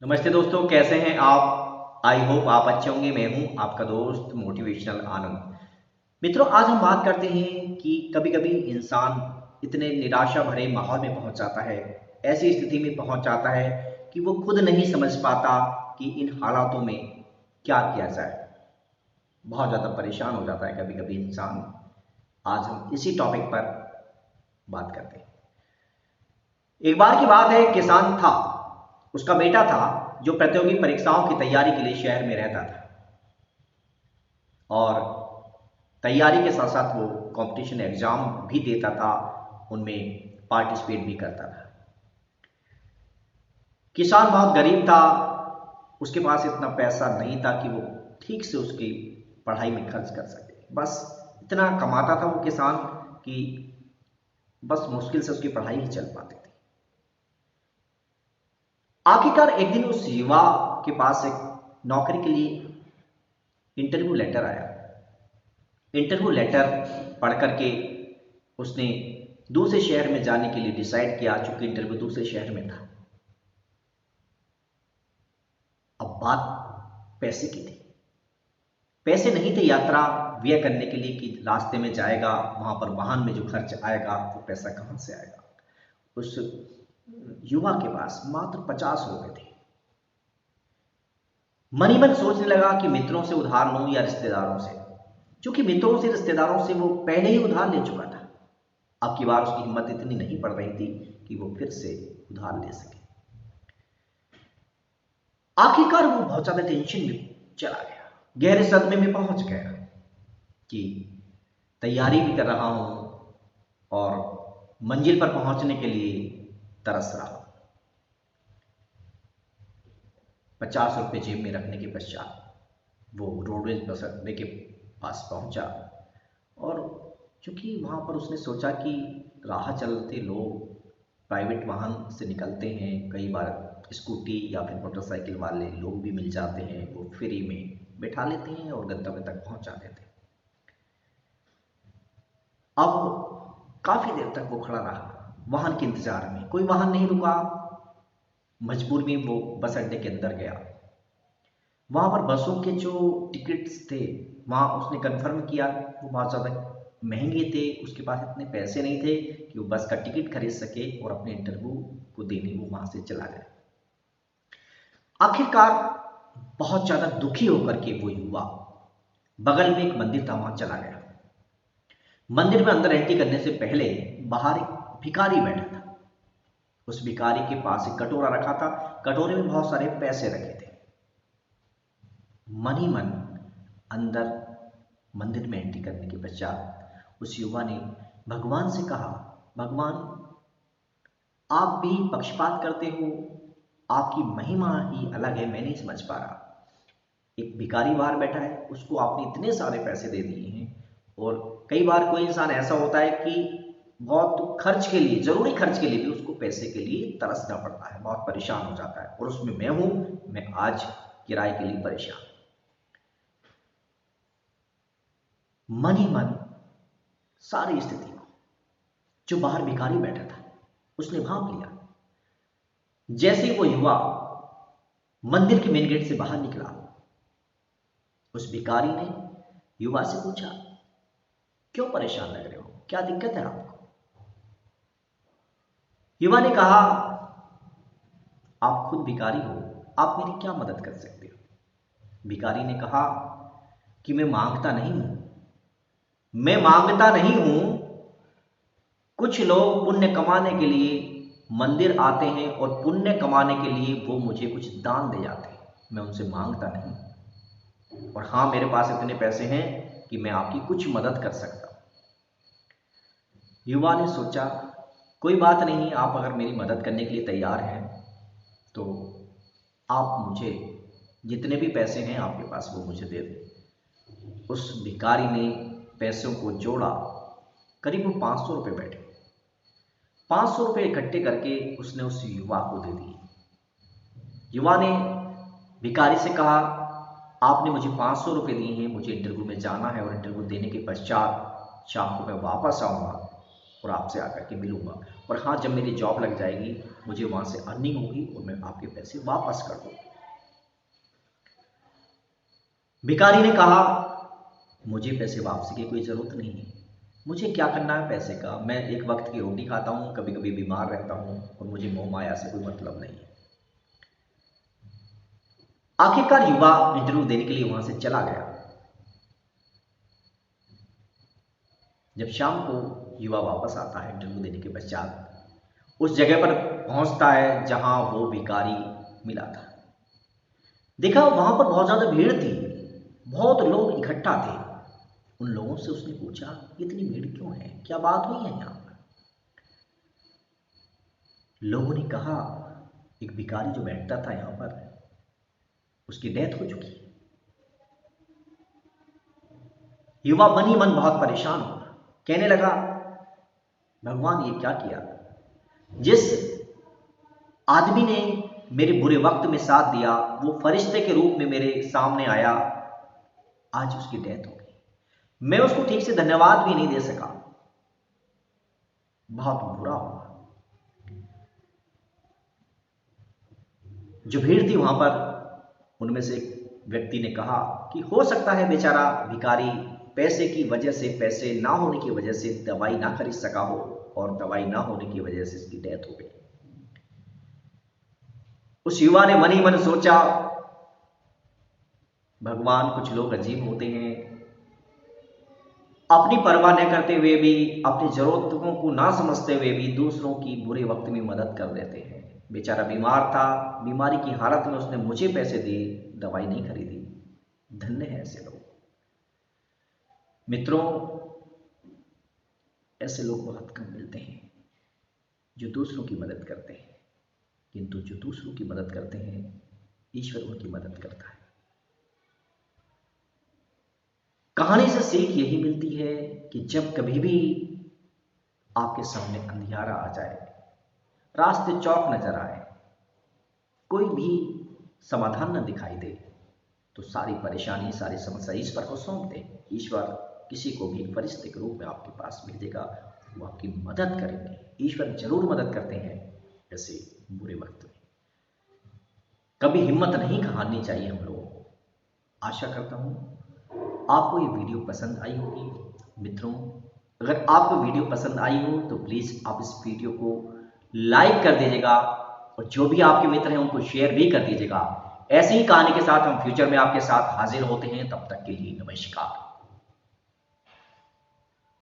नमस्ते दोस्तों, कैसे हैं आप। आई होप आप अच्छे होंगे। मैं हूं आपका दोस्त मोटिवेशनल आनंद। मित्रों, आज हम बात करते हैं कि कभी कभी इंसान इतने निराशा भरे माहौल में पहुंच जाता है, ऐसी स्थिति में पहुंच जाता है कि वो खुद नहीं समझ पाता कि इन हालातों में क्या किया जाए। बहुत ज़्यादा परेशान हो जाता है कभी कभी इंसान। आज हम इसी टॉपिक पर बात करते हैं। एक बार की बात है, किसान था। उसका बेटा था जो प्रतियोगी परीक्षाओं की तैयारी के लिए शहर में रहता था, और तैयारी के साथ साथ वो कंपटीशन एग्जाम भी देता था, उनमें पार्टिसिपेट भी करता था। किसान बहुत गरीब था। उसके पास इतना पैसा नहीं था कि वो ठीक से उसकी पढ़ाई में खर्च कर सके। बस इतना कमाता था वो किसान कि बस मुश्किल से उसकी पढ़ाई ही चल पाती थी। आखिरकार एक दिन उस युवा के पास एक नौकरी के लिए इंटरव्यू लेटर आया। इंटरव्यू लेटर पढ़ करके उसने दूसरे शहर में जाने के लिए डिसाइड किया, चूंकि इंटरव्यू दूसरे शहर में था। अब बात पैसे की थी। पैसे नहीं थे यात्रा व्यय करने के लिए कि रास्ते में जाएगा, वहां पर वाहन में जो खर्च आएगा वो पैसा कहां से आएगा। उस युवा के पास मात्र 50 रुपए थे। मन ही मन सोचने लगा कि मित्रों से उधार लूं या रिश्तेदारों से। क्योंकि मित्रों से रिश्तेदारों से वो पहले ही उधार ले चुका था। अब की बार उसकी हिम्मत इतनी नहीं पड़ रही थी कि वो फिर से उधार ले सके। आखिरकार वो बहुत ज्यादा टेंशन में चला गया, गहरे सदमे में पहुंच गया कि तैयारी भी कर रहा हूं और मंजिल पर पहुंचने के लिए तरस रहा हूं। 50 रुपए जेब में रखने के पश्चात वो रोडवेज बस अड्डे के पास पहुंचा। और चूंकि वहां पर उसने सोचा कि राह चलते लोग प्राइवेट वाहन से निकलते हैं, कई बार स्कूटी या फिर मोटरसाइकिल वाले लोग भी मिल जाते हैं, वो फ्री में बैठा लेते हैं और गंतव्य तक पहुंचा देते हैं। अब काफी देर तक वो खड़ा रहा वाहन के इंतजार में। कोई वाहन नहीं रुका। मजबूर में वो बस अड्डे के अंदर गया। वहां पर बसों के जो टिकट्स थे, वहां उसने कंफर्म किया वो बहुत ज़्यादा महंगे थे। उसके पास इतने पैसे नहीं थे कि वो बस का टिकट खरीद सके और अपने इंटरव्यू को देने वो वहां से चला गया। आखिरकार बहुत ज़्यादा दुखी होकर के वो युवा बगल में एक मंदिर था, वहां चला गया। मंदिर में अंदर एंट्री करने से पहले बाहर एक भिखारी बैठा था। उस भिखारी के पास एक कटोरा रखा था। कटोरे में बहुत सारे पैसे रखे थे। मन ही मन अंदर मंदिर में एंट्री करने के पश्चात उस युवा ने भगवान से कहा, भगवान, आप भी पक्षपात करते हो, आपकी महिमा ही अलग है, मैं नहीं समझ पा रहा। एक भिखारी बाहर बैठा है, उसको आपने इतने सारे पैसे दे दिए हैं। और कई बार कोई इंसान ऐसा होता है कि बहुत खर्च के लिए, जरूरी खर्च के लिए भी उसको पैसे के लिए तरसना पड़ता है, बहुत परेशान हो जाता है। और उसमें मैं हूं। मैं आज किराए के लिए परेशान। मन ही मन सारी स्थिति को जो बाहर भिखारी बैठा था उसने भांप लिया। जैसे ही वो युवा मंदिर के मेन गेट से बाहर निकला, उस भिखारी ने युवा से पूछा, क्यों परेशान लग रहे हो, क्या दिक्कत है आपको। युवा ने कहा, आप खुद भिखारी हो, आप मेरी क्या मदद कर सकते हो। भिखारी ने कहा कि मैं मांगता नहीं हूं। मैं मांगता नहीं हूं। कुछ लोग पुण्य कमाने के लिए मंदिर आते हैं और पुण्य कमाने के लिए वो मुझे कुछ दान दे जाते हैं। मैं उनसे मांगता नहीं। और हाँ, मेरे पास इतने पैसे हैं कि मैं आपकी कुछ मदद कर सकता हूं। युवा ने सोचा, कोई बात नहीं, आप अगर मेरी मदद करने के लिए तैयार हैं तो आप मुझे जितने भी पैसे हैं आपके पास वो मुझे दे दें। उस भिखारी ने पैसों को जोड़ा। करीब वो 500 रुपये बैठे। 500 रुपये इकट्ठे करके उसने उस युवा को दे दिए। युवा ने भिखारी से कहा, आपने मुझे 500 रुपये दिए हैं, मुझे इंटरव्यू में जाना है और इंटरव्यू देने के पश्चात शाम को मैं वापस आऊंगा। और आपसे आकर के मिलूंगा। और हाँ, जब मेरी जॉब लग जाएगी मुझे वहां से अर्निंग होगी और मैं आपके पैसे वापस कर दूंगा। भिखारी ने कहा, मुझे पैसे वापसी की कोई ज़रूरत नहीं है, मुझे क्या करना है पैसे का, मैं एक वक्त की रोटी खाता हूँ, कभी कभी बीमार रहता हूँ और मुझे मोह माया से कोई मतलब नहीं है। आखिरकार युवा इंटरव्यू देने के लिए वहां से चला गया। जब शाम को युवा वापस आता है इंटरव्यू देने के पश्चात, उस जगह पर पहुंचता है जहां वो भिखारी मिला था। देखा वहां पर बहुत ज्यादा भीड़ थी, बहुत लोग इकट्ठा थे। उन लोगों से उसने पूछा, इतनी भीड़ क्यों है, क्या बात हुई है यहाँ पर? लोगों ने कहा, एक भिखारी जो बैठता था यहाँ पर, उसकी डेथ हो चुकी है। युवा मन ही मन बहुत परेशान हुआ, कहने लगा, भगवान ये क्या किया? जिस आदमी ने मेरे बुरे वक्त में साथ दिया, वो फरिश्ते के रूप में मेरे सामने आया, आज उसकी डेथ हो गई, मैं उसको ठीक से धन्यवाद भी नहीं दे सका, बहुत बुरा हुआ। जो भीड़ थी वहां पर, उनमें से एक व्यक्ति ने कहा कि हो सकता है बेचारा भिखारी पैसे की वजह से, पैसे ना होने की वजह से दवाई ना खरीद सका हो और दवाई ना होने की वजह से इसकी डेथ हो गई। उस युवा ने मन ही मन सोचा, भगवान कुछ लोग अजीब होते हैं, अपनी परवाह न करते हुए भी, अपनी जरूरतों को ना समझते हुए भी दूसरों की बुरे वक्त में मदद कर देते हैं। बेचारा बीमार था, बीमारी की हालत में उसने मुझे पैसे दिए, दवाई नहीं खरीदी। धन्य है ऐसे लोग। मित्रों, ऐसे लोग बहुत कम मिलते हैं जो दूसरों की मदद करते हैं, किंतु जो दूसरों की मदद करते हैं, ईश्वर उनकी मदद करता है। कहानी से सीख यही मिलती है कि जब कभी भी आपके सामने अंधियारा आ जाए, रास्ते चौक नजर आए, कोई भी समाधान न दिखाई दे, तो सारी परेशानी, सारी समस्या ईश्वर को सौंप दे। ईश्वर किसी को भी फरिश्ते के रूप में आपके पास मिल जाएगा, वो आपकी मदद करेंगे। ईश्वर जरूर मदद करते हैं ऐसे बुरे वक्त में। कभी हिम्मत नहीं हारनी चाहिए हम लोगों को। आशा करता हूं आपको ये वीडियो पसंद आई होगी। मित्रों, अगर आपको वीडियो पसंद आई हो तो प्लीज आप इस वीडियो को लाइक कर दीजिएगा और जो भी आपके मित्र हैं उनको शेयर भी कर दीजिएगा। ऐसी ही कहानी के साथ हम फ्यूचर में आपके साथ हाजिर होते हैं। तब तक के लिए नमस्कार।